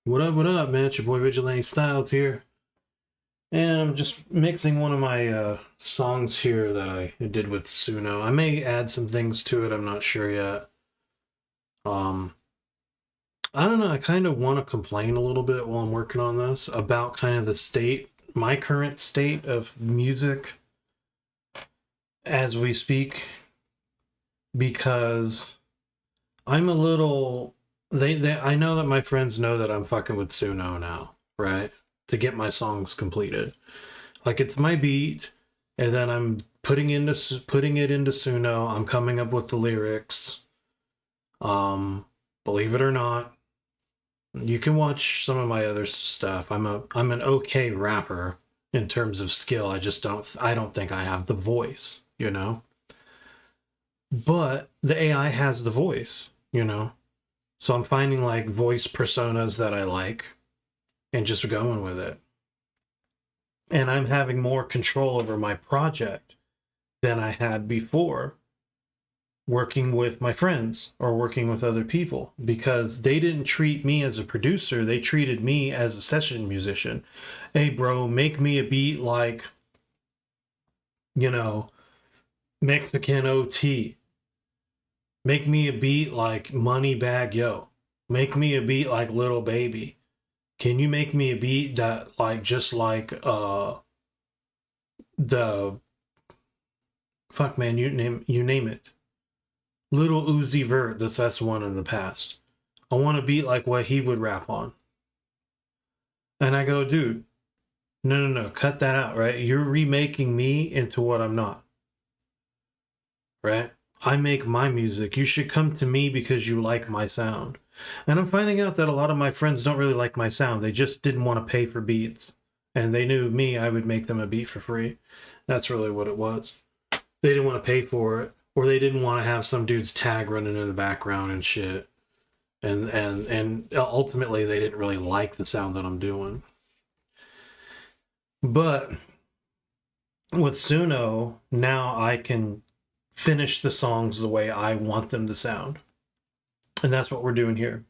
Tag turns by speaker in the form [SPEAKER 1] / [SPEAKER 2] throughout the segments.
[SPEAKER 1] What up, man? It's your boy Vigilante Styles here. And I'm just mixing one of my songs here that I did with Suno. I may add some things to it, I'm not sure yet. Um, I don't know, I kind of want to complain a little bit while I'm working on this about kind of the state, my current state of music as we speak, because I'm a little I know that my friends know that I'm fucking with Suno now, right? To get my songs completed. Like, it's my beat, and then I'm putting it into Suno. I'm coming up with the lyrics. Believe it or not, you can watch some of my other stuff. I'm an okay rapper in terms of skill. I don't think I have the voice, you know? But the AI has the voice, you know? So I'm finding like voice personas that I like and just going with it. And I'm having more control over my project than I had before working with my friends or working with other people, because they didn't treat me as a producer. They treated me as a session musician. Hey, bro, make me a beat like, you know, Mexican OT. Make me a beat like Moneybag Yo. Make me a beat like Little Baby. Can you make me a beat that like just like the fuck, man, you name it. Little Uzi Vert, that's one in the past. I want a beat like what he would rap on. And I go, dude, no, cut that out, right? You're remaking me into what I'm not. Right? I make my music. You should come to me because you like my sound. And I'm finding out that a lot of my friends don't really like my sound. They just didn't want to pay for beats. And they knew me, I would make them a beat for free. That's really what it was. They didn't want to pay for it, or they didn't want to have some dude's tag running in the background and shit. And ultimately they didn't really like the sound that I'm doing. But with Suno, now I can finish the songs the way I want them to sound. And that's what we're doing here.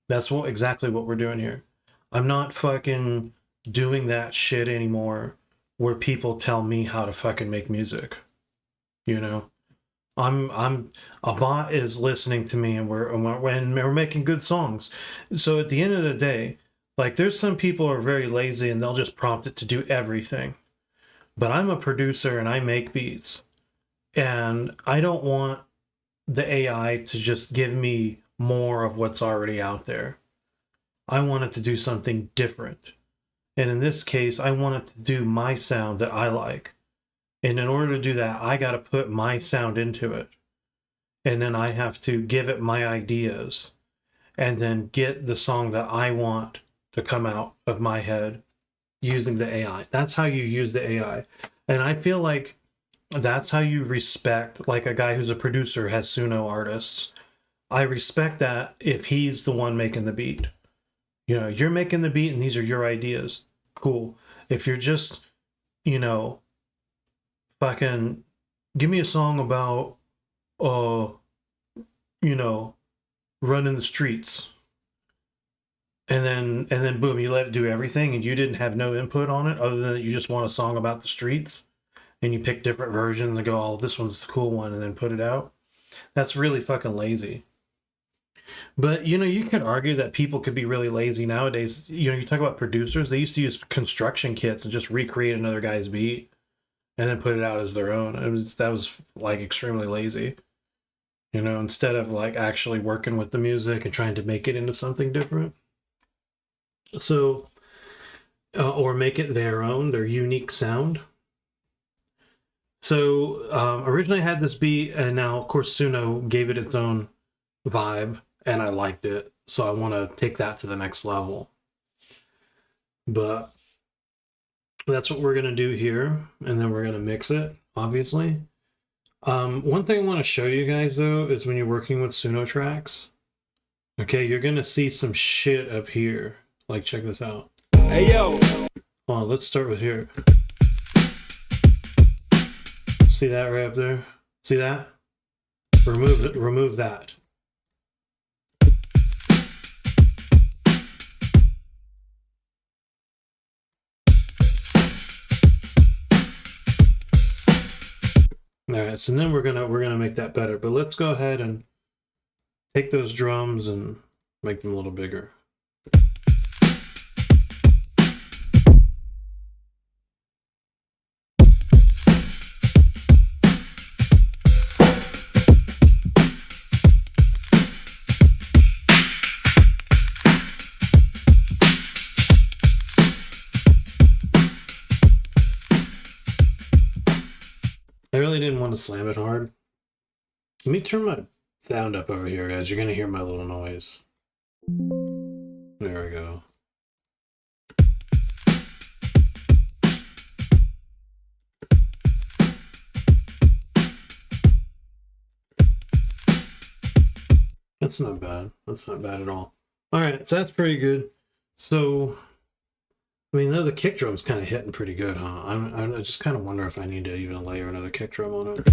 [SPEAKER 1] That's exactly what we're doing here. I'm not fucking doing that shit anymore where people tell me how to fucking make music. You know? A bot is listening to me, and we're making good songs. So at the end of the day, like, there's some people who are very lazy and they'll just prompt it to do everything. But I'm a producer and I make beats. And I don't want the AI to just give me more of what's already out there. I want it to do something different. And in this case, I want it to do my sound that I like. And in order to do that, I got to put my sound into it. And then I have to give it my ideas. And then get the song that I want to come out of my head using the AI. That's how you use the AI. And I feel like that's how you respect, like, a guy who's a producer has Suno artists. I respect that if he's the one making the beat. You know, you're making the beat and these are your ideas. Cool. If you're just, you know, fucking give me a song about, you know, running the streets. And then boom, you let it do everything and you didn't have no input on it other than you just want a song about the streets. And you pick different versions and go, oh, this one's the cool one, and then put it out. That's really fucking lazy. But, you know, you could argue that people could be really lazy nowadays. You know, you talk about producers, they used to use construction kits and just recreate another guy's beat and then put it out as their own. That was like extremely lazy. You know, instead of like actually working with the music and trying to make it into something different. So, or make it their own, their unique sound. So originally I had this beat, and now, of course, Suno gave it its own vibe, and I liked it. So I want to take that to the next level. But that's what we're going to do here, and then we're going to mix it, obviously. One thing I want to show you guys, though, is when you're working with Suno tracks, okay, you're going to see some shit up here. Like, check this out.
[SPEAKER 2] Hey, yo.
[SPEAKER 1] Well, let's start with here. See that right up there? See that? Remove that. right, so then we're gonna make that better. But let's go ahead and take those drums and make them a little bigger. I really didn't want to slam it hard. Let me turn my sound up over here, guys. You're gonna hear my little noise. There we go. That's not bad. That's not bad at all. All right, so that's pretty good. So, I mean, the kick drum's kind of hitting pretty good, huh? I just kind of wonder if I need to even layer another kick drum on it.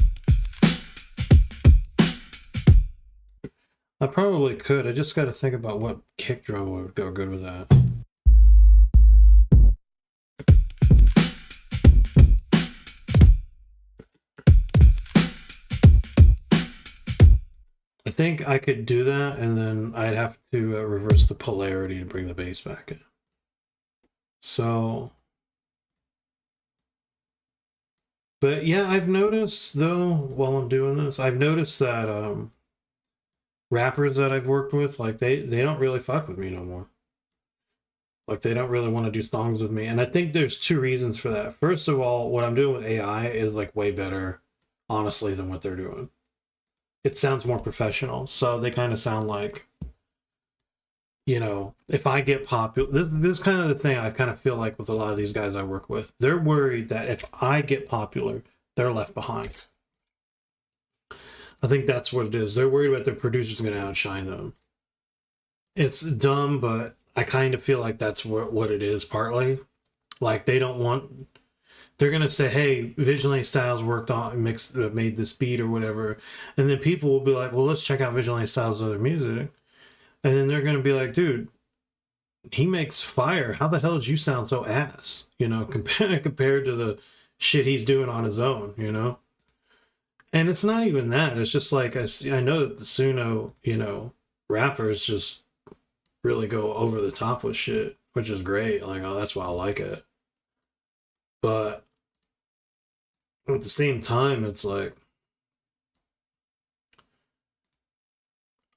[SPEAKER 1] I probably could. I just got to think about what kick drum would go good with that. I think I could do that, and then I'd have to reverse the polarity to bring the bass back in. So, but yeah, I've noticed though, while I'm doing this, I've noticed that rappers that I've worked with, like they don't really fuck with me no more. Like they don't really want to do songs with me, and I think there's two reasons for that. First of all, what I'm doing with AI is like way better, honestly, than what they're doing. It sounds more professional, so they kind of sound like, you know, if I get popular, this kind of the thing I kind of feel like with a lot of these guys I work with. They're worried that if I get popular, they're left behind. I think that's what it is. They're worried about their producers going to outshine them. It's dumb, but I kind of feel like that's what it is partly. Like they don't want, they're going to say, hey, Vigilante Stylez worked on, made this beat or whatever. And then people will be like, well, let's check out Vigilante Stylez' other music. And then they're going to be like, dude, he makes fire. How the hell did you sound so ass? You know, compared to the shit he's doing on his own, you know? And it's not even that. It's just like, I know that the Suno, you know, rappers just really go over the top with shit, which is great. Like, oh, that's why I like it. But at the same time, it's like,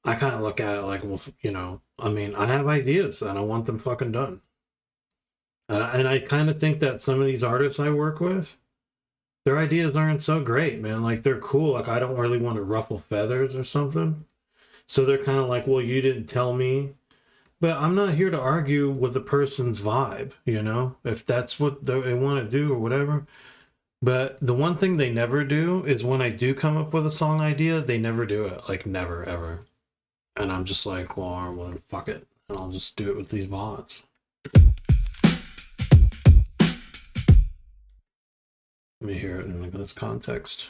[SPEAKER 1] I kind of look at it like, well, you know, I mean, I have ideas and I want them fucking done. And I kind of think that some of these artists I work with, their ideas aren't so great, man. Like, they're cool. Like, I don't really want to ruffle feathers or something. So they're kind of like, well, you didn't tell me. But I'm not here to argue with the person's vibe, you know, if that's what they want to do or whatever. But the one thing they never do is when I do come up with a song idea, they never do it. Like, never, ever. And I'm just like, well, fuck it. And I'll just do it with these bots. Let me hear it in this context.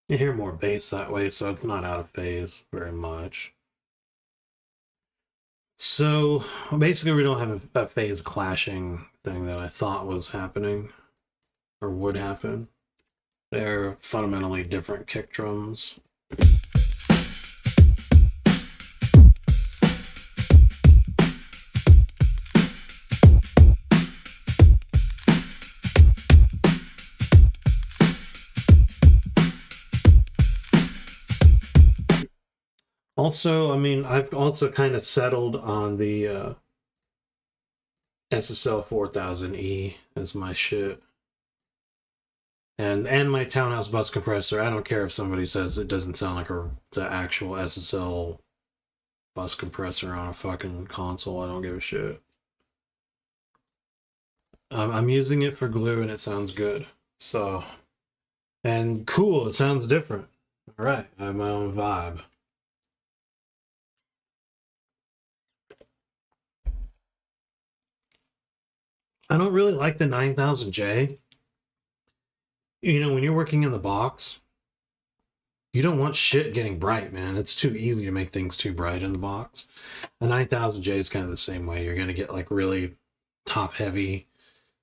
[SPEAKER 1] You hear more bass that way, so it's not out of phase very much. So basically, we don't have a phase clashing thing that I thought was happening or would happen. They're fundamentally different kick drums. Also, I mean, I've also kind of settled on the SSL 4000E as my shit. And my townhouse bus compressor. I don't care if somebody says it doesn't sound like the actual SSL bus compressor on a fucking console. I don't give a shit. I'm using it for glue and it sounds good. So, and cool, it sounds different. All right, I have my own vibe. I don't really like the 9000J. You know, when you're working in the box, You don't want shit getting bright, man. It's too easy to make things too bright in the box. A 9000J is kind of the same way. You're going to get like really top heavy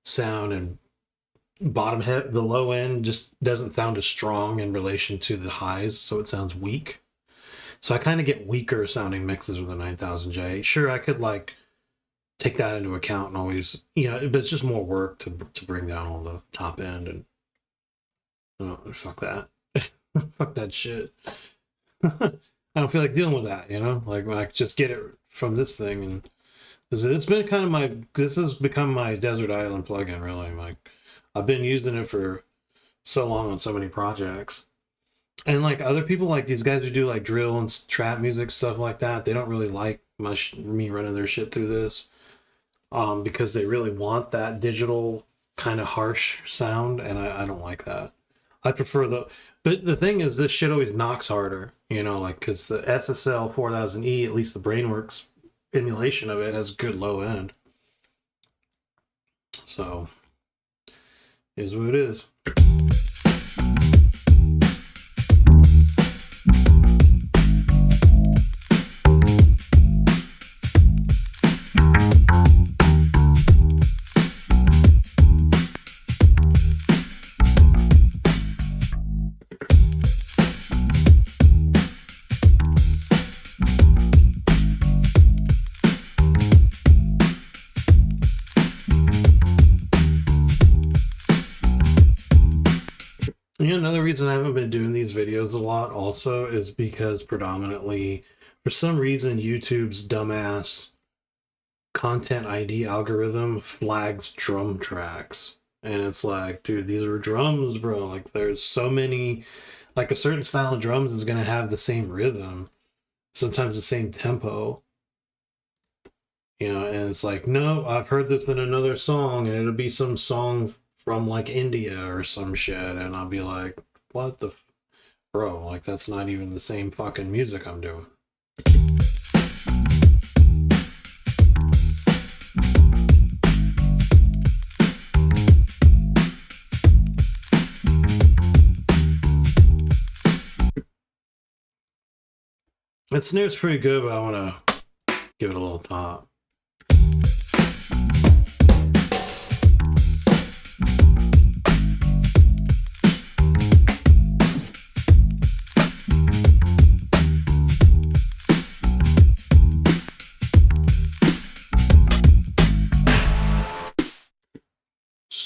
[SPEAKER 1] sound, and bottom head, the low end just doesn't sound as strong in relation to the highs, so it sounds weak. So I kind of get weaker sounding mixes with a 9000J. Sure, I could like take that into account and always, but it's just more work to bring down all the top end, and fuck that. Fuck that shit. I don't feel like dealing with that, like just get it from this thing. And it's been kind of this has become my desert island plugin, really. Like, I've been using it for so long on so many projects. And like other people, like these guys who do like drill and trap music, stuff like that, they don't really like me running their shit through this, because they really want that digital kind of harsh sound, and I don't like that. I prefer but the thing is, this shit always knocks harder, like, because the SSL 4000E, at least the Brainworks emulation of it, has good low end. So, is what it is. Another reason I haven't been doing these videos a lot also is because predominantly, for some reason, YouTube's dumbass content ID algorithm flags drum tracks. And it's like, dude, these are drums, bro. Like, there's so many, like a certain style of drums is going to have the same rhythm, sometimes the same tempo. And it's like, no, I've heard this in another song, and it'll be some song from like India or some shit, and I'll be like, what the bro, like, that's not even the same fucking music I'm doing. That snare's pretty good, but I want to give it a little top.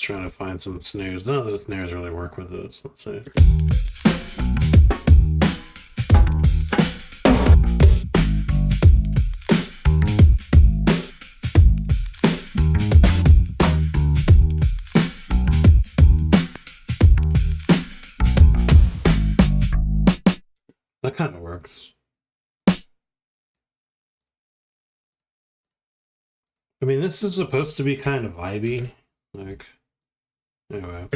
[SPEAKER 1] Trying to find some snares. None of those snares really work with this. Let's see. That kind of works. I mean, this is supposed to be kind of vibey, like. Anyway.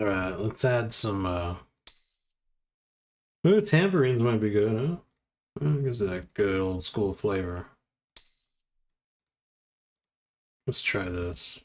[SPEAKER 1] Alright, let's add some, ooh, tambourines might be good, huh? It gives it that good old school flavor. Let's try this.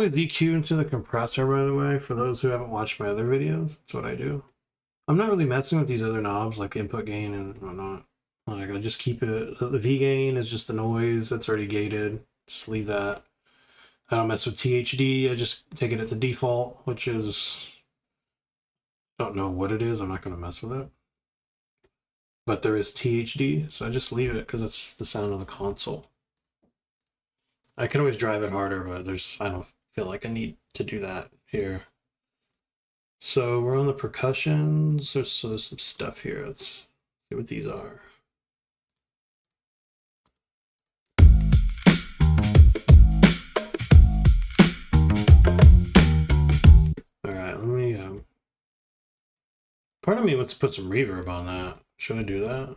[SPEAKER 1] always EQ into the compressor, by the way, for those who haven't watched my other videos. That's what I do. I'm not really messing with these other knobs like input gain and whatnot. Like, I just keep it. The V gain is just the noise that's already gated. Just leave that. I don't mess with THD. I just take it at the default, which is, I don't know what it is. I'm not going to mess with it. But there is THD, so I just leave it because it's the sound of the console. I can always drive it harder, but I don't feel like I need to do that here. So we're on the percussions. There's some stuff here. Let's see what these are. All right, let me. Part of me wants to put some reverb on that. Should I do that?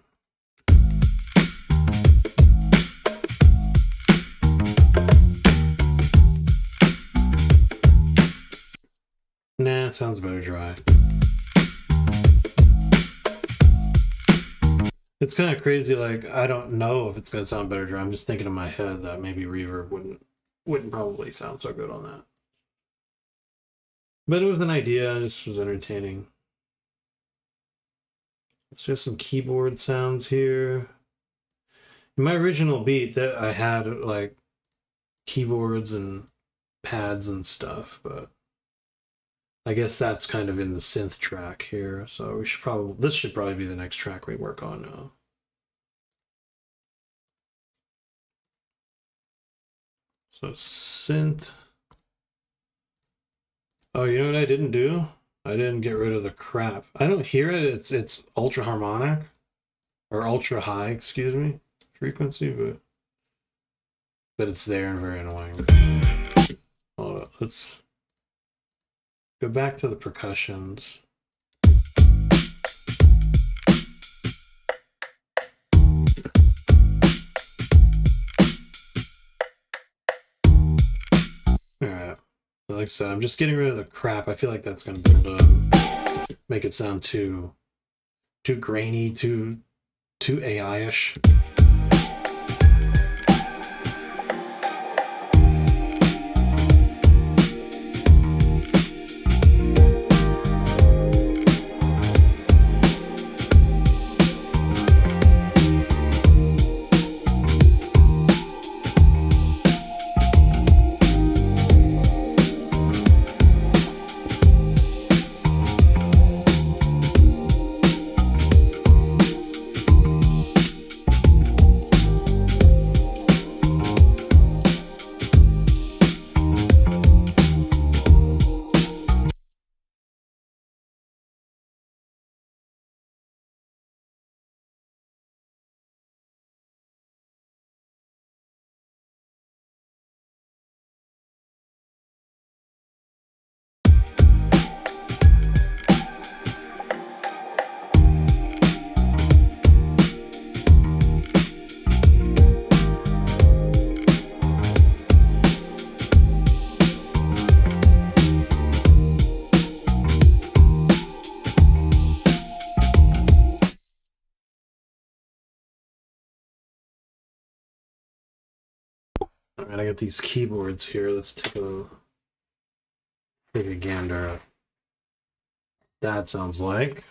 [SPEAKER 1] Nah, it sounds better dry. It's kind of crazy, like, I don't know if it's going to sound better dry. I'm just thinking in my head that maybe reverb wouldn't probably sound so good on that. But it was an idea, it just was entertaining. So there's some keyboard sounds here. In my original beat, that I had like keyboards and pads and stuff, but I guess that's kind of in the synth track here. So this should probably be the next track we work on now. So synth. Oh, you know what I didn't do? I didn't get rid of the crap. I don't hear it. It's ultra harmonic or ultra high, excuse me, frequency, but it's there and very annoying. Hold on, let's go back to the percussions. All right. Like I said, I'm just getting rid of the crap. I feel like that's going to build up, make it sound too grainy, too AI-ish. All right, I got these keyboards here. Let's take a gander at that sounds like.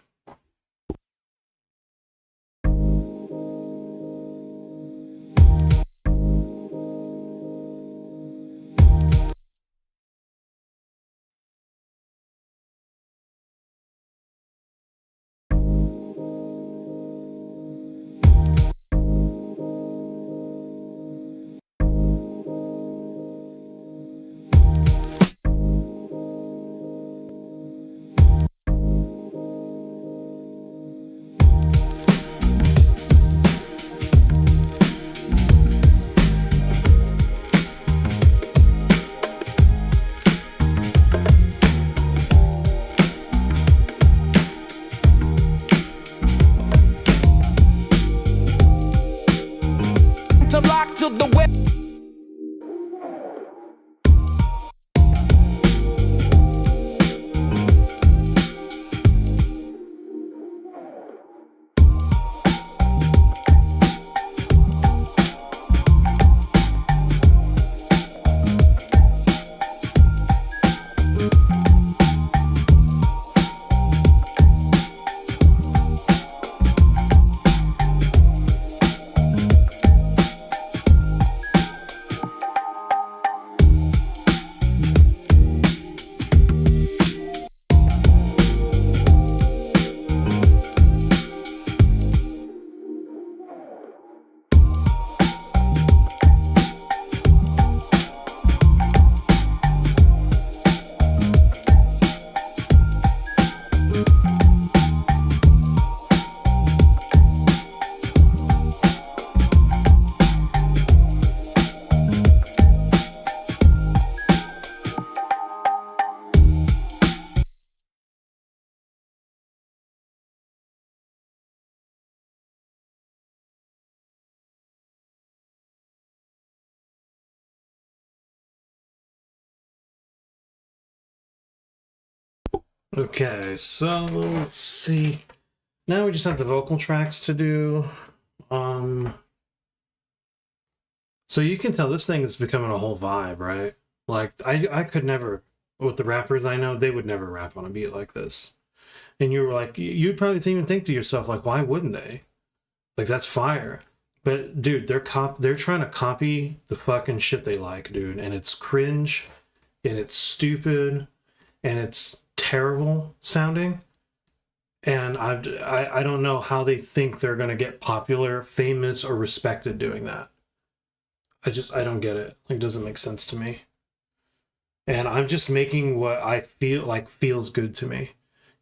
[SPEAKER 2] To the web.
[SPEAKER 1] Okay, so let's see. Now we just have the vocal tracks to do. So you can tell this thing is becoming a whole vibe, right? Like I could never, with the rappers I know, they would never rap on a beat like this. And you were like, you'd probably even think to yourself, like, why wouldn't they? Like, that's fire. But dude, they're trying to copy the fucking shit they like, dude, and it's cringe, and it's stupid, and it's terrible sounding. And I don't know how they think they're gonna get popular, famous, or respected doing that. I don't get it. Like, it doesn't make sense to me. And I'm just making what I feel like feels good to me.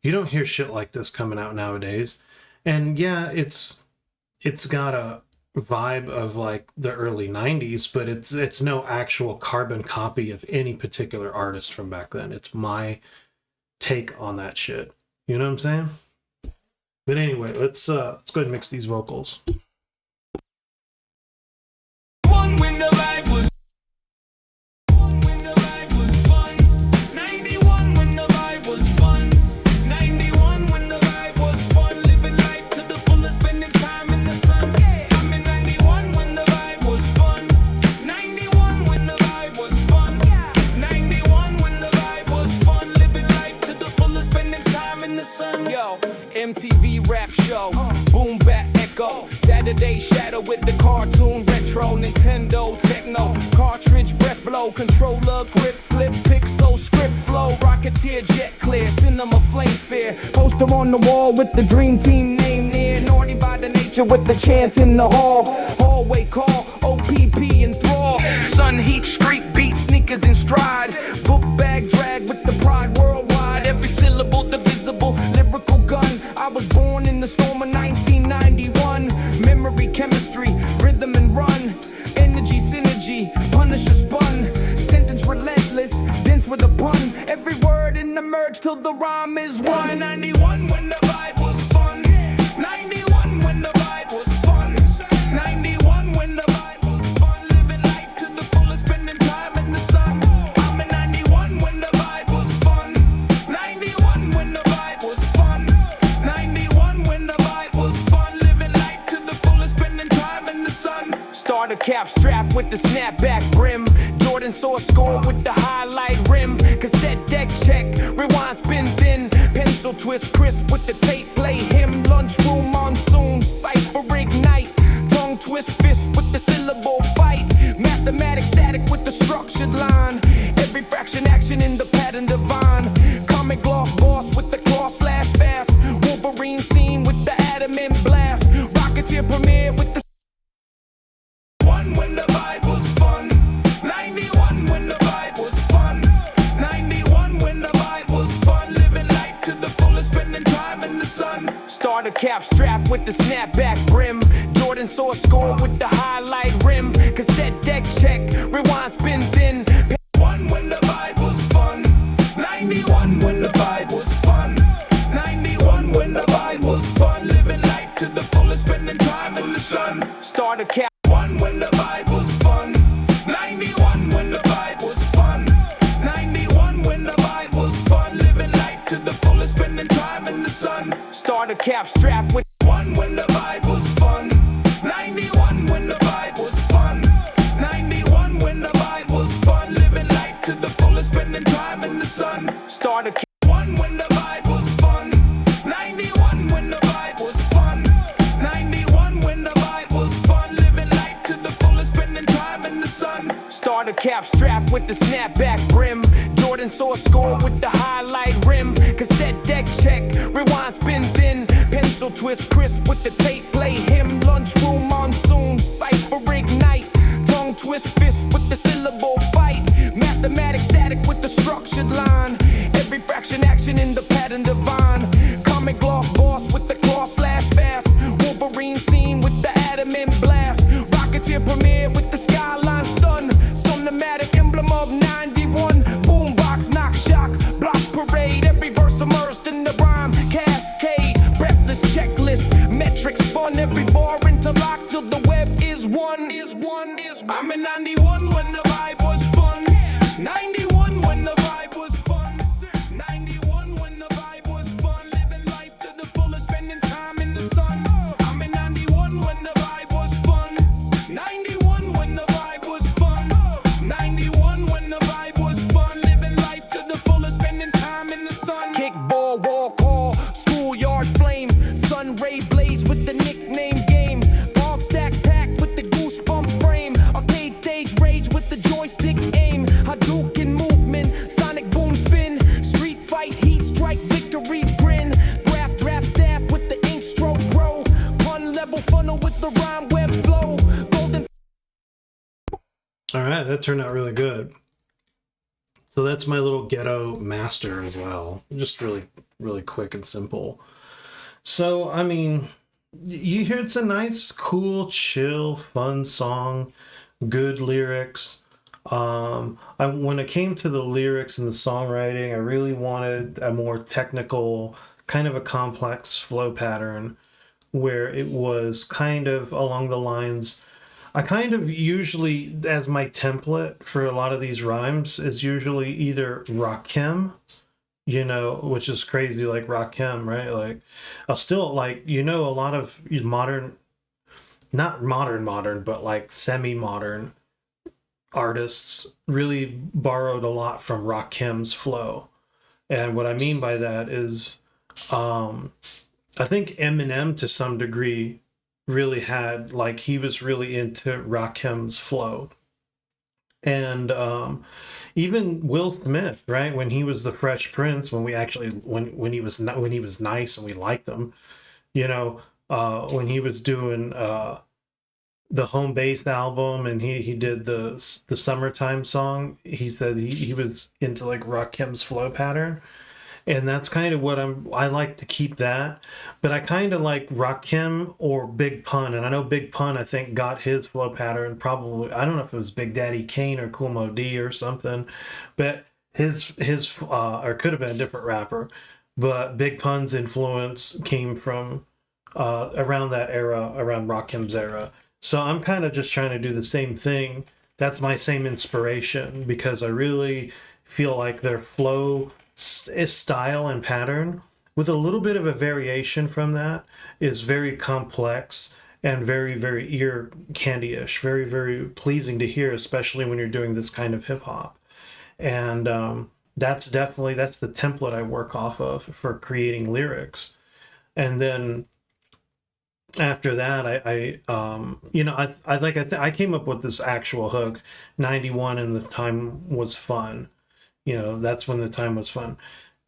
[SPEAKER 1] You don't hear shit like this coming out nowadays. And yeah, it's got a vibe of like the early 90s, but it's no actual carbon copy of any particular artist from back then. It's my take on that shit. You know what I'm saying? But anyway, let's go ahead and mix these vocals.
[SPEAKER 2] When the vibe was when the vibe was fun. 91 when the vibe was fun. 91 when the vibe was fun. Living life to the fullest, spending time in the sun. I'm in 91 when the vibe was fun. 91 when the vibe was fun. 91 when the vibe was fun. Living life to the fullest, spending time in the sun. Yo, MTV rap show, boom back echo. Saturday shadow with the cartoon retro, Nintendo techno, cartridge breath blow, controller grip flip, pixel script flow, rocketeer jet clear, cinema flame sphere, poster on the wall with the dream team name near, naughty by the nature with the chant in the hall, hallway call, OPP enthrall, sun heat street beat, sneakers in stride, book bag drag with the pride worldwide, every syllable divisible, lyrical gun, I was born in the storm of 1991, memory, chemistry, rhythm and run, energy, synergy, punisher spun, sentence relentless, dense with a pun, every word in the merge till the rhyme is one. 91 when the vibe was fun, 91 when the vibe was fun, 91 when the vibe was fun, living life to the fullest, spending time in the sun. I'm in 91 when the vibe was fun, 91 when the vibe was fun, 91 when the vibe was fun, living life to the fullest, spending time in the sun. Starter cap strap with the snapback brim, Jordan saw score with the highlight rim, cassette deck check, rewind spin thin, pencil twist crisp with the tape play him, lunchroom monsoon, cipher ignite, tongue twist fist with the syllable fight, mathematics static with the structured line, every fraction action in the pattern divine, comic gloss boss with the cross slash fast, Wolverine scene with the adamant blast, rocketeer premiere with the when the vibe was fun, 91 when the vibe was fun, 91 when the vibe was fun, living life to the fullest, spending time in the sun. Starter cap strap with the snapback brim, Jordan saw score with the highlight rim, cassette deck check, rewind spin thin. One when the vibe was fun, 91 when the vibe was fun, 91 when the vibe was fun, living life to the fullest, spending time in the sun. Starter cap. When the vibe was fun, 91 when the vibe was fun, 91 when the vibe was fun, living life to the fullest, spending time in the sun. Starter cap strap with one when the vibe was fun, 91 when the vibe was fun, 91 when the vibe was fun, living life to the fullest, spending time in the sun. Starter cap one when the vibe was fun, 91 when the vibe was fun, 91 when the vibe was fun, living life to the fullest, spending time in the sun. Starter cap strap with the snapback brim, Jordan saw score with the highlight rim, cassette deck check, rewind spin thin, pencil twist crisp with the tape play him, lunchroom monsoon, cipher ignite, tongue twist fist with the syllable fight, mathematics static with the structured line, every fraction action in the pattern divine, comic gloss boss with the cross slash fast, Wolverine scene with the adamant blast, rocketeer premiere with the skyline stun, some pneumatic emblem of 91, boombox knock shock, block parade, every verse immersed in the rhyme, cascade, breathless checklist, metric spun, every bar interlocked till the web is one. I'm in 91 when the vibe was fun, 91 when the vibe was fun, 91 when the vibe
[SPEAKER 1] All right, that turned out really good. So that's my little ghetto master as well. Just really, really quick and simple. So, I mean, you hear it's a nice, cool, chill, fun song, good lyrics. When it came to the lyrics and the songwriting, I really wanted a more technical, kind of a complex flow pattern where it was kind of along the lines. I kind of usually, as my template for a lot of these rhymes, is usually either Rakim, which is crazy, like Rakim, right? Like, I'll still like, a lot of modern, not modern, but like semi-modern artists really borrowed a lot from Rakim's flow. And what I mean by that is, I think Eminem to some degree really had, like, he was really into Rakim's flow. And even Will Smith, right? When he was the Fresh Prince, when we actually when he was when he was nice and we liked him, when he was doing the Home Base album and he did the Summertime song, he said he was into like Rakim's flow pattern. And that's kind of what I like to keep that, but I kind of like Rakim or Big Pun, and I know Big Pun I think got his flow pattern probably, I don't know if it was Big Daddy Kane or Kool Moe Dee or something, but his or could have been a different rapper, but Big Pun's influence came from around that era, around Rakim's era. So I'm kind of just trying to do the same thing. That's my same inspiration because I really feel like their flow style and pattern, with a little bit of a variation from that, is very complex and very, very ear candy-ish, very, very pleasing to hear, especially when you're doing this kind of hip hop. And that's the template I work off of for creating lyrics. And then after that, I came up with this actual hook, 91, and the time was fun. That's when the time was fun,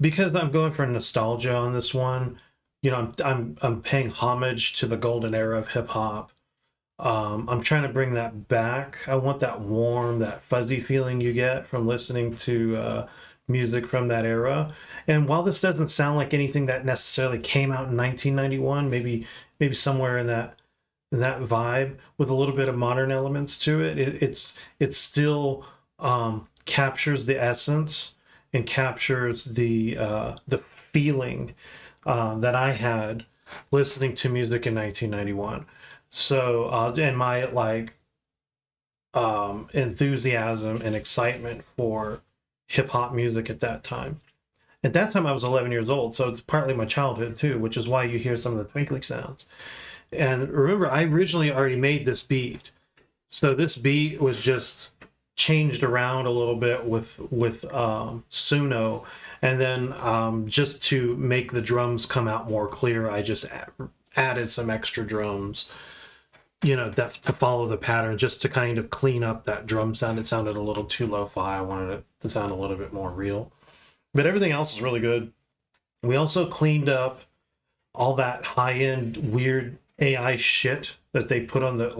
[SPEAKER 1] because I'm going for nostalgia on this one. I'm paying homage to the golden era of hip hop. I'm trying to bring that back. I want that warm, that fuzzy feeling you get from listening to music from that era. And while this doesn't sound like anything that necessarily came out in 1991, maybe somewhere in that vibe with a little bit of modern elements to it, it's still captures the essence and captures the feeling that I had listening to music in 1991. So and my enthusiasm and excitement for hip hop music at that time. At that time I was 11 years old, so it's partly my childhood too, which is why you hear some of the twinkly sounds. And remember, I originally already made this beat, so this beat was just changed around a little bit with Suno, and then just to make the drums come out more clear, I just added some extra drums, to follow the pattern, just to kind of clean up that drum sound. It sounded a little too lo-fi. I wanted it to sound a little bit more real, but everything else is really good. We also cleaned up all that high-end weird AI shit that they put on the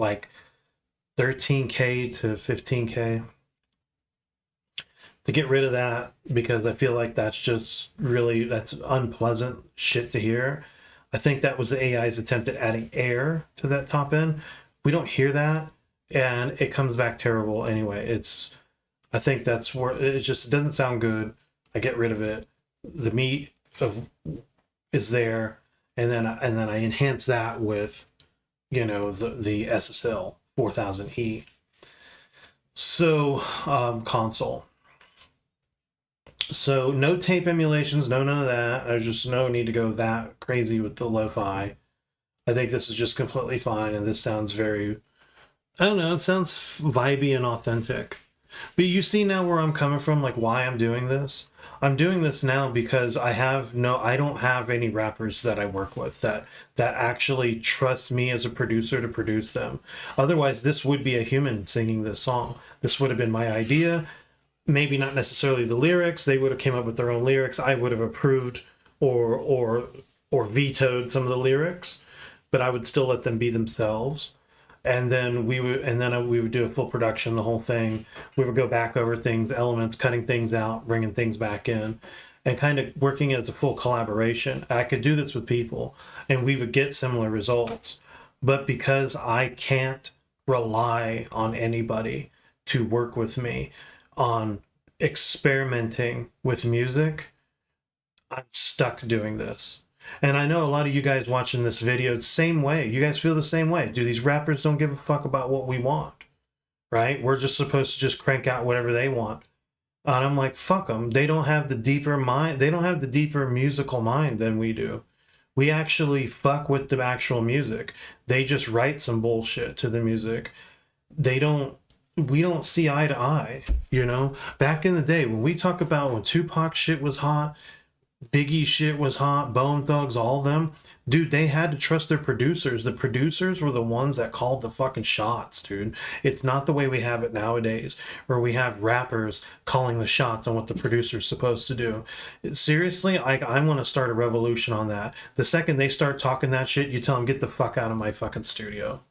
[SPEAKER 1] 13K to 15K, to get rid of that, because I feel like that's unpleasant shit to hear. I think that was the AI's attempt at adding air to that top end. We don't hear that, and it comes back terrible anyway. I think that's where it just doesn't sound good. I get rid of it. The meat is there, and then I enhance that with the SSL 4000E. So console. So no tape emulations, none of that. There's just no need to go that crazy with the lo-fi. I think this is just completely fine, and this sounds very, I don't know, it sounds vibey and authentic. But you see now where I'm coming from, like why I'm doing this. I'm doing this now because I don't have any rappers that I work with that actually trust me as a producer to produce them. Otherwise, this would be a human singing this song. This would have been my idea. Maybe not necessarily the lyrics. They would have came up with their own lyrics. I would have approved or vetoed some of the lyrics, but I would still let them be themselves. And then we would do a full production, the whole thing. We would go back over things, elements, cutting things out, bringing things back in, and kind of working as a full collaboration. I could do this with people, and we would get similar results. But because I can't rely on anybody to work with me on experimenting with music, I'm stuck doing this. And I know a lot of you guys watching this video, same way. You guys feel the same way. Do these rappers don't give a fuck about what we want, right? We're just supposed to just crank out whatever they want. And I'm like, fuck them. They don't have the deeper mind. They don't have the deeper musical mind than we do. We actually fuck with the actual music. They just write some bullshit to the music. We don't see eye to eye, you know? Back in the day, when we talk about when Tupac shit was hot, Biggie shit was hot, Bone Thugs, all of them, dude, they had to trust their producers. The producers were the ones that called the fucking shots, dude. It's not the way we have it nowadays, where we have rappers calling the shots on what the producer's supposed to do. Seriously, I want to start a revolution on that. The second they start talking that shit, you tell them, get the fuck out of my fucking studio.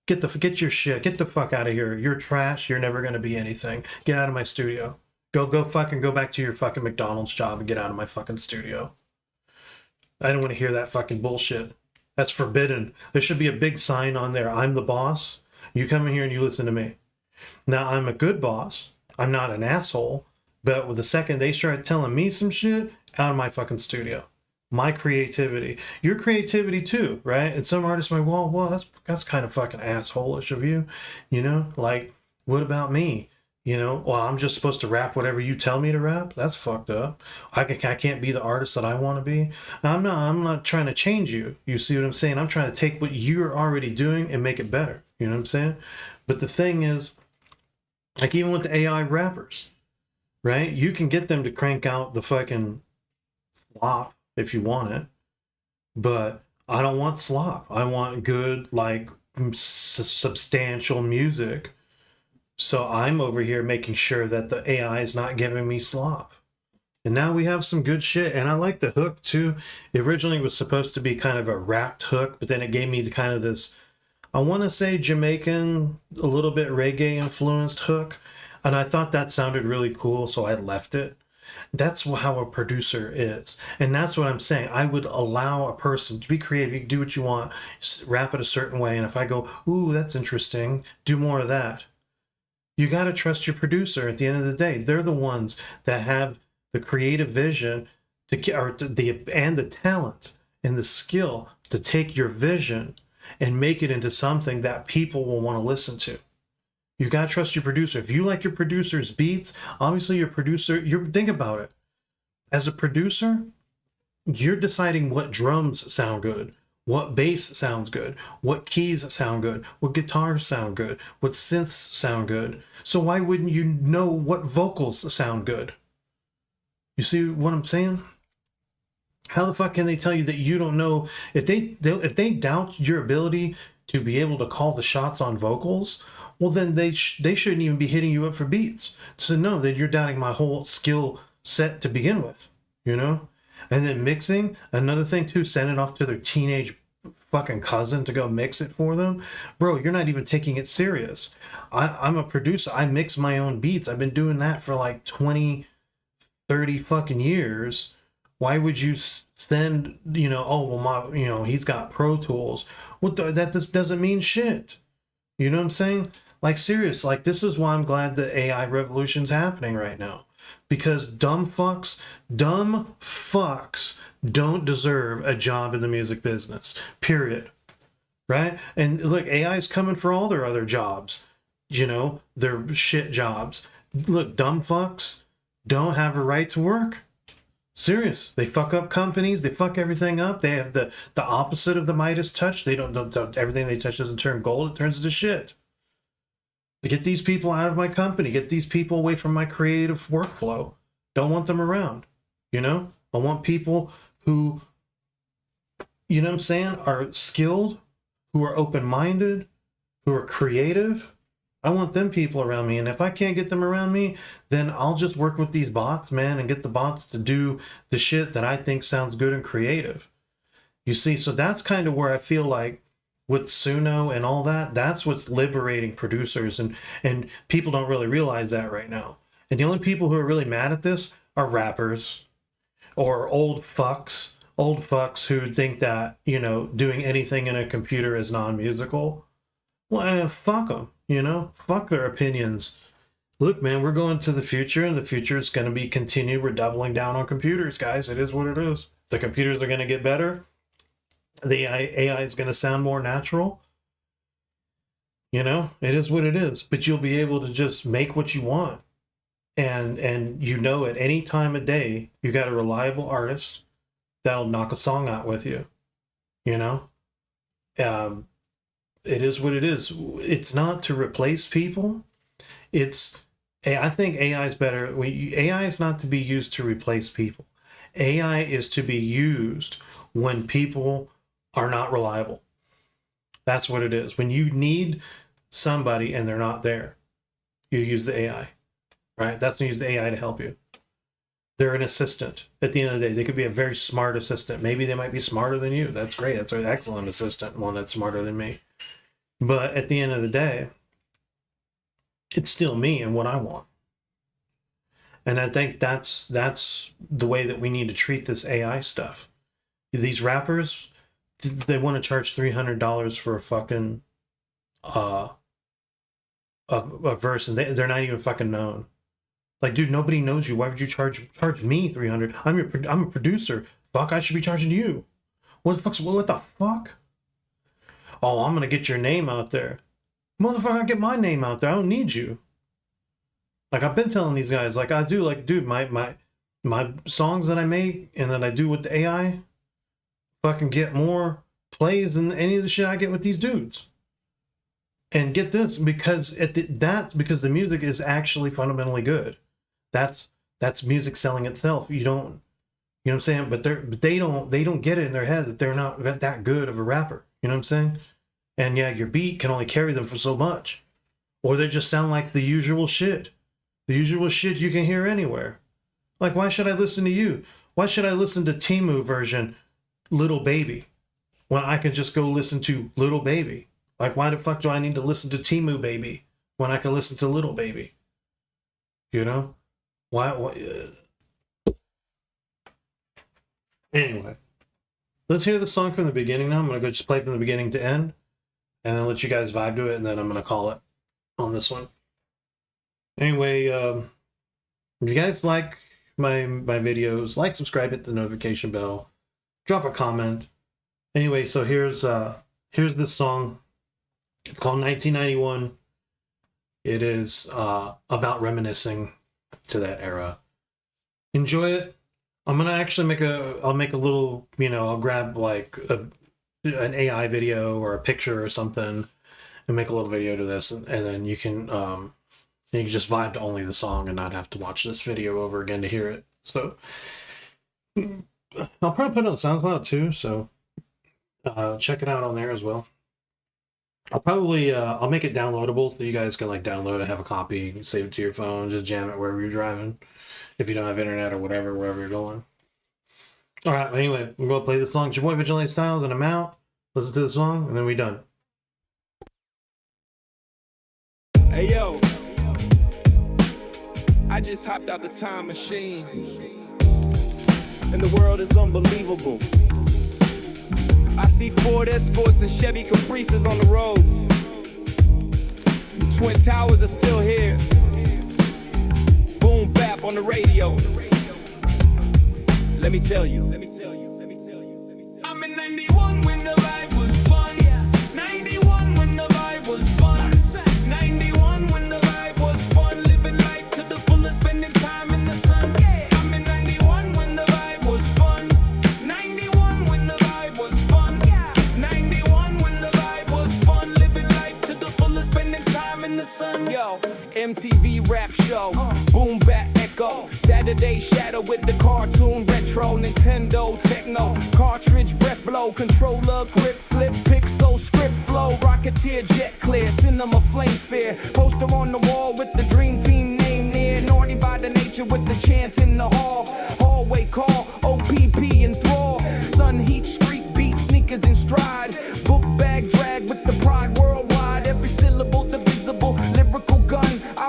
[SPEAKER 1] Get your shit. Get the fuck out of here. You're trash. You're never gonna be anything. Get out of my studio. Go fucking go back to your fucking McDonald's job and get out of my fucking studio. I don't want to hear that fucking bullshit. That's forbidden. There should be a big sign on there. I'm the boss. You come in here and you listen to me. Now, I'm a good boss. I'm not an asshole. But with the second they start telling me some shit, out of my fucking studio. My creativity. Your creativity too, right? And some artists might, well, that's kind of fucking asshole-ish of you. You know? Like, what about me? You know, well, I'm just supposed to rap whatever you tell me to rap. That's fucked up. I can't be the artist that I want to be. I'm not trying to change you. You see what I'm saying? I'm trying to take what you're already doing and make it better. You know what I'm saying? But the thing is, like even with the AI rappers, right? You can get them to crank out the fucking slop if you want it. But I don't want slop. I want good, like, substantial music. So I'm over here making sure that the AI is not giving me slop. And now we have some good shit. And I like the hook too. It originally was supposed to be kind of a rapped hook, but then it gave me the kind of this, I want to say Jamaican, a little bit reggae influenced hook. And I thought that sounded really cool, so I left it. That's how a producer is. And that's what I'm saying. I would allow a person to be creative. You can do what you want, rap it a certain way. And if I go, ooh, that's interesting, do more of that. You got to trust your producer at the end of the day. They're the ones that have the creative vision and the talent and the skill to take your vision and make it into something that people will want to listen to. You got to trust your producer. If you like your producer's beats, obviously think about it. As a producer, you're deciding what drums sound good, what bass sounds good, what keys sound good, what guitars sound good, what synths sound good. So why wouldn't you know what vocals sound good? You see what I'm saying? How the fuck can they tell you that you don't know? If they doubt your ability to be able to call the shots on vocals, well then they shouldn't even be hitting you up for beats. So no, then you're doubting my whole skill set to begin with, you know? And then mixing, another thing too, send it off to their teenage fucking cousin to go mix it for them. Bro, you're not even taking it serious. I'm a producer. I mix my own beats. I've been doing that for like 20, 30 fucking years. Why would you send, he's got Pro Tools. This doesn't mean shit. You know what I'm saying? Like, serious. Like, this is why I'm glad the AI revolution's happening right now. Because dumb fucks don't deserve a job in the music business. Period. Right? And look, AI is coming for all their other jobs. Their shit jobs. Look, dumb fucks don't have a right to work. Serious. They fuck up companies. They fuck everything up. They have the opposite of the Midas touch. They don't everything they touch doesn't turn gold. It turns into shit. Get these people out of my company. Get these people away from my creative workflow. Don't want them around. I want people who, you know what I'm saying, are skilled, who are open-minded, who are creative. I want them people around me. And if I can't get them around me, then I'll just work with these bots, man, and get the bots to do the shit that I think sounds good and creative. You see, so that's kind of where I feel like with Suno and all that, that's what's liberating producers, and people don't really realize that right now. And the only people who are really mad at this are rappers or old fucks who think that, you know, doing anything in a computer is non-musical. Well, fuck them, you know, fuck their opinions. Look, man, we're going to the future, and the future is going to be continued. We're doubling down on computers, guys. It is what it is. The computers are going to get better. The AI is going to sound more natural. You know, it is what it is. But you'll be able to just make what you want. And you know, at any time of day, you got a reliable artist that'll knock a song out with you. You know? It is what it is. It's not to replace people. I think AI is better. AI is not to be used to replace people. AI is to be used when people are not reliable. That's what it is. When you need somebody and they're not there, you use the AI, right? That's when you use the AI to help you. They're an assistant. At the end of the day, they could be a very smart assistant. Maybe they might be smarter than you. That's great. That's an excellent assistant, one that's smarter than me. But at the end of the day, it's still me and what I want. And I think that's the way that we need to treat this AI stuff. These rappers, they want to charge $300 for a fucking a verse, and they're not even fucking known. Like, dude, nobody knows you. Why would you charge me $300? I'm a producer. Fuck, I should be charging you. What the fuck? Oh, I'm gonna get your name out there. Motherfucker, I get my name out there. I don't need you. Like, I've been telling these guys, like, I do, like, dude, my songs that I make and that I do with the AI fucking get more plays than any of the shit I get with these dudes. And get this, because that's because the music is actually fundamentally good. That's music selling itself. You know what I'm saying? But they don't get it in their head that they're not that good of a rapper. You know what I'm saying? And yeah, your beat can only carry them for so much. Or they just sound like the usual shit. The usual shit you can hear anywhere. Like, why should I listen to you? Why should I listen to Temu version Little Baby when I can just go listen to Little Baby? Like, why the fuck do I need to listen to Temu Baby when I can listen to Little Baby? You know? Why Anyway. Let's hear the song from the beginning now. I'm going to go just play from the beginning to end, and then let you guys vibe to it, and then I'm going to call it on this one. Anyway, if you guys like my videos, like, subscribe, hit the notification bell, drop a comment. Anyway, so here's this song. It's called 1991. It is about reminiscing to that era. Enjoy it. I'm gonna actually I'll make a little, you know, I'll grab like an AI video or a picture or something and make a little video to this, and then you can just vibe to only the song and not have to watch this video over again to hear it. So I'll probably put it on SoundCloud too, so check it out on there as well. I'll probably I'll make it downloadable so you guys can like download it, have a copy, save it to your phone, just jam it wherever you're driving, if you don't have internet or whatever, wherever you're going. All right, anyway, we're going to play the song. It's your boy Vigilante Stylez, and I'm out. Listen to the song, and then we're done.
[SPEAKER 2] Hey yo, I just hopped out the time machine, and the world is unbelievable. I see Ford Escorts and Chevy Caprices on the roads. The Twin Towers are still here. Boom bap on the radio. Let me tell you. I'm in 91 when the vibe was fun. 91 when the vibe was fun. 91 when the vibe was fun. Living life to the fullest, spending time in the sun. I'm in 91 when the vibe was fun. 91 when the vibe was fun. 91 when the vibe was fun. Living life to the fullest, spending time in the sun. Yo, MTV rap show. Boom back echo. Saturday shadow with the cartoon retro. Nintendo techno. Cartridge breath blow. Controller grip flip. Pixel script flow. Rocketeer jet clear. Cinema flame sphere. Poster on the wall with the dream team name near. Naughty by the nature with the chant in the hall. Hallway call. OPP enthrall. Sun heat street beat. Sneakers in stride. Book bag drag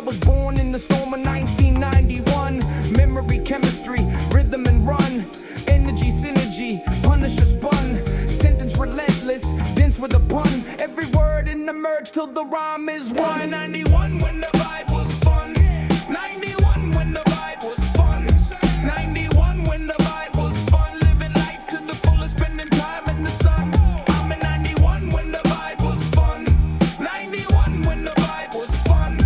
[SPEAKER 2] was born in the storm of 1991. Memory, chemistry, rhythm and run. Energy, synergy, Punisher spun. Sentence relentless, dense with a pun. Every word in the merge till the rhyme is one. 91 when the vibe was fun. 91 when the vibe was fun. 91 when the vibe was fun. Living life to the fullest, spending time in the sun. I'm in 91 when the vibe was fun. 91 when the vibe was fun.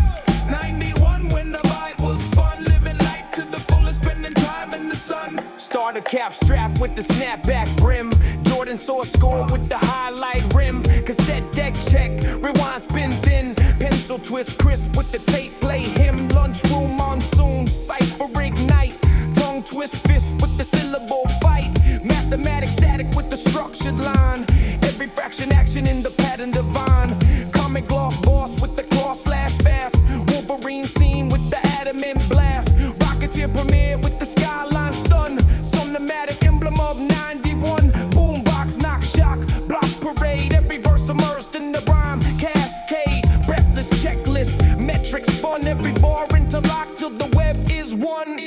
[SPEAKER 2] 91 when the vibe was fun. Living life to the fullest, spending time in the sun. Starter cap strap with the snapback brim. Jordan saw a score with the highlight rim. Cassette deck check, rewind, spin thin. Pencil twist crisp with the tape play. Him lunchroom monsoon, cipher ignite. Tongue twist fist with the syllable fight. Mathematics static with the structured line. Every fraction action in the pattern divine. Comic gloss boss with the cross slash fast. Wolverine scene with the adamant blast. Rocketeer premiere with the skyline stun. Some pneumatic emblem of 91. Boombox knock shock, block parade. Every verse immersed in the rhyme cascade. Breathless checklist, metrics spun. Every bar interlocked till the web is one.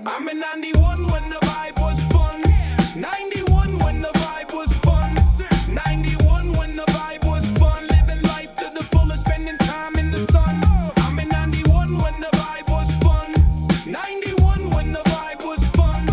[SPEAKER 2] I'm in 91 when the vibe was fun. 91 when the vibe was fun. 91 when the vibe was fun. Living life to the fullest, spending time in the sun. I'm in 91 when the vibe was fun. 91 when the vibe was fun.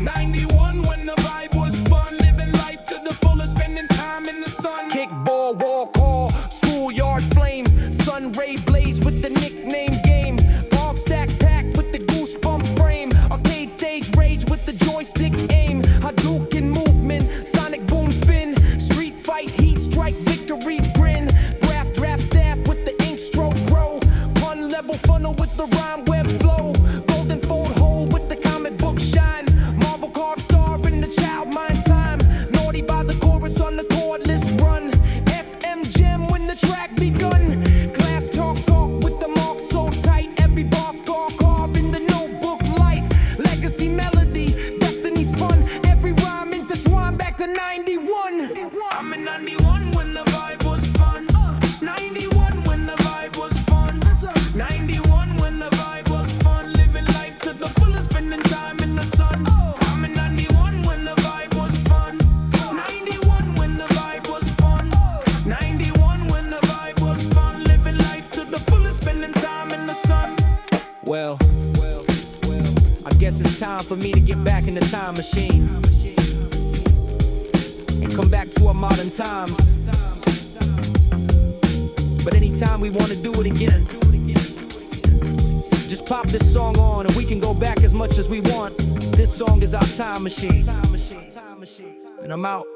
[SPEAKER 2] 91 when the vibe was fun. Living life to the fullest, spending time in the sun. Kickball, walk call, schoolyard flame. Sun ray blaze with the nickname game. Bog stack pack with the goosebump frame. Arcade stage rage with the joystick aim. Hadouken movement, sonic boom spin. Street fight, heat strike, victory grin. Graph draft staff with the ink stroke pro. Pun level funnel with the rhyme web flow. Golden fold hole with the comic book shine. Marvel carved star in the child mind time. Naughty by the chorus on the cordless run. FM gem when the track begun. Class talk with the mark so tight. Every bar score carved in the notebook light. Legacy melody, destiny spun. Every rhyme intertwined back to 91. I'm in 91 when the vibe was fun. 91 when the vibe was fun. 91 when the vibe was fun. Living life to the fullest, spending time in the sun. I'm in 91 when the vibe was fun. 91 when the vibe was fun. 91 when the vibe was fun. Living life to the fullest, spending time in the sun. Well, I guess it's time for me to get back in the time machine and come back to our modern times. But anytime we want to do it again, just pop this song on and we can go back as much as we want. This song is our time machine. And I'm out.